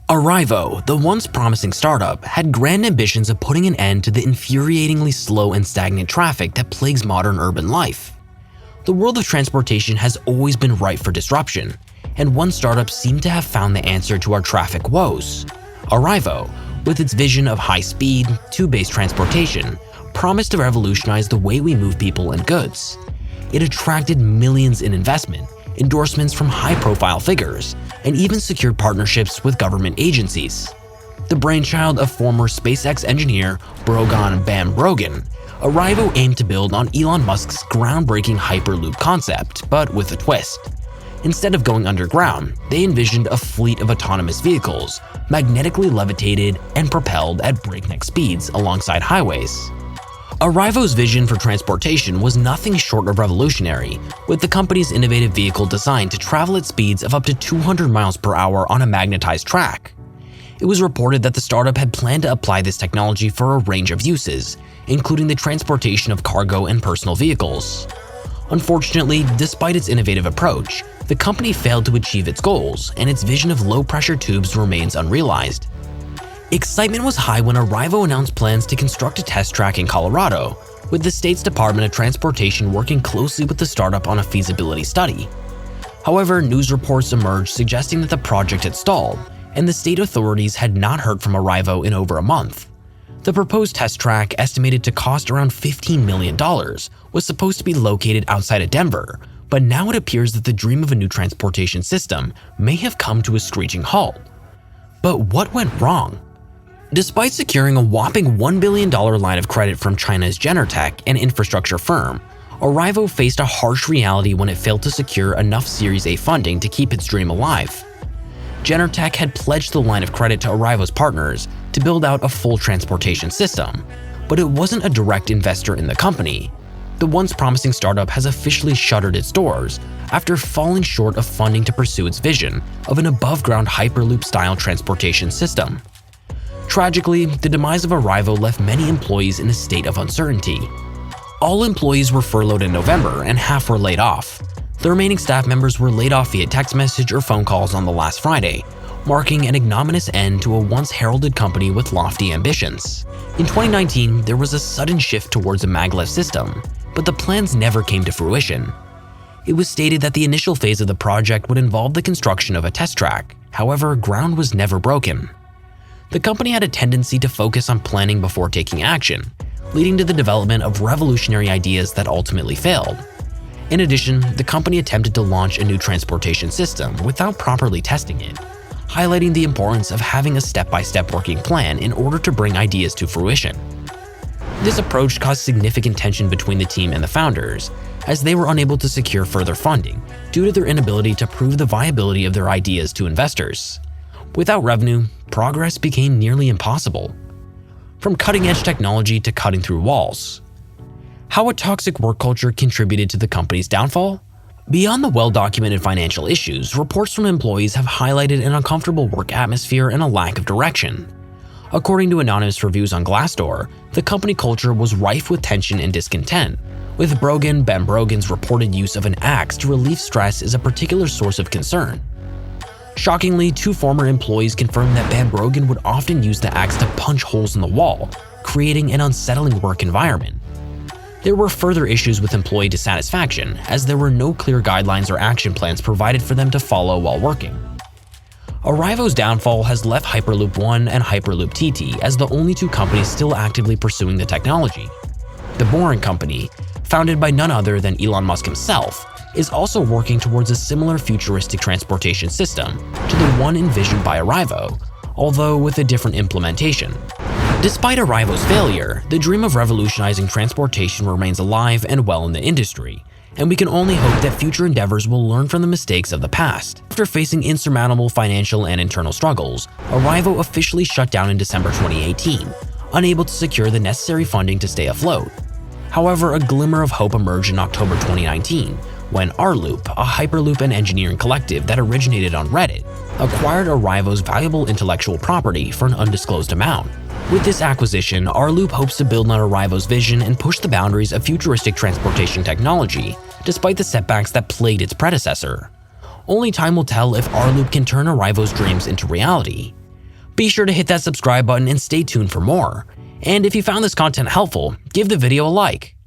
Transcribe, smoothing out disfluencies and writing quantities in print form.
Arrivo, the once promising startup, had grand ambitions of putting an end to the infuriatingly slow and stagnant traffic that plagues modern urban life. The world of transportation has always been ripe for disruption, and one startup seemed to have found the answer to our traffic woes. Arrivo, with its vision of high-speed, tube-based transportation, promised to revolutionize the way we move people and goods. It attracted millions in investment, endorsements from high-profile figures, and even secured partnerships with government agencies. The brainchild of former SpaceX engineer Brogan Bam Brogan, Arrivo aimed to build on Elon Musk's groundbreaking Hyperloop concept, but with a twist. Instead of going underground, they envisioned a fleet of autonomous vehicles, magnetically levitated and propelled at breakneck speeds alongside highways. Arrivo's vision for transportation was nothing short of revolutionary, with the company's innovative vehicle designed to travel at speeds of up to 200 miles per hour on a magnetized track. It was reported that the startup had planned to apply this technology for a range of uses, including the transportation of cargo and personal vehicles. Unfortunately, despite its innovative approach, the company failed to achieve its goals, and its vision of low-pressure tubes remains unrealized. Excitement was high when Arrivo announced plans to construct a test track in Colorado, with the state's Department of Transportation working closely with the startup on a feasibility study. However, news reports emerged suggesting that the project had stalled, and the state authorities had not heard from Arrivo in over a month. The proposed test track, estimated to cost around $15 million, was supposed to be located outside of Denver, but now it appears that the dream of a new transportation system may have come to a screeching halt. But what went wrong? Despite securing a whopping $1 billion line of credit from China's Genentech, an infrastructure firm, Arrivo faced a harsh reality when it failed to secure enough Series A funding to keep its dream alive. Genentech had pledged the line of credit to Arrivo's partners to build out a full transportation system, but it wasn't a direct investor in the company. The once promising startup has officially shuttered its doors after falling short of funding to pursue its vision of an above-ground Hyperloop-style transportation system. Tragically, the demise of Arrivo left many employees in a state of uncertainty. All employees were furloughed in November and half were laid off. The remaining staff members were laid off via text message or phone calls on the last Friday, marking an ignominious end to a once heralded company with lofty ambitions. In 2019, there was a sudden shift towards a maglev system, but the plans never came to fruition. It was stated that the initial phase of the project would involve the construction of a test track. However, ground was never broken. The company had a tendency to focus on planning before taking action, leading to the development of revolutionary ideas that ultimately failed. In addition, the company attempted to launch a new transportation system without properly testing it, highlighting the importance of having a step-by-step working plan in order to bring ideas to fruition. This approach caused significant tension between the team and the founders, as they were unable to secure further funding due to their inability to prove the viability of their ideas to investors. Without revenue, progress became nearly impossible. From cutting-edge technology to cutting through walls. How a toxic work culture contributed to the company's downfall? Beyond the well-documented financial issues, reports from employees have highlighted an uncomfortable work atmosphere and a lack of direction. According to anonymous reviews on Glassdoor, the company culture was rife with tension and discontent, with Bam Brogan's reported use of an axe to relieve stress is a particular source of concern. Shockingly, two former employees confirmed that Bam Brogan would often use the axe to punch holes in the wall, creating an unsettling work environment. There were further issues with employee dissatisfaction, as there were no clear guidelines or action plans provided for them to follow while working. Arrivo's downfall has left Hyperloop One and Hyperloop TT as the only two companies still actively pursuing the technology. The Boring Company, founded by none other than Elon Musk himself, is also working towards a similar futuristic transportation system to the one envisioned by Arrivo, although with a different implementation. Despite Arrivo's failure, the dream of revolutionizing transportation remains alive and well in the industry, and we can only hope that future endeavors will learn from the mistakes of the past. After facing insurmountable financial and internal struggles, Arrivo officially shut down in December 2018, unable to secure the necessary funding to stay afloat. However, a glimmer of hope emerged in October 2019, when Rloop, a Hyperloop and engineering collective that originated on Reddit, acquired Arrivo's valuable intellectual property for an undisclosed amount. With this acquisition, Rloop hopes to build on Arrivo's vision and push the boundaries of futuristic transportation technology, despite the setbacks that plagued its predecessor. Only time will tell if Rloop can turn Arrivo's dreams into reality. Be sure to hit that subscribe button and stay tuned for more. And if you found this content helpful, give the video a like.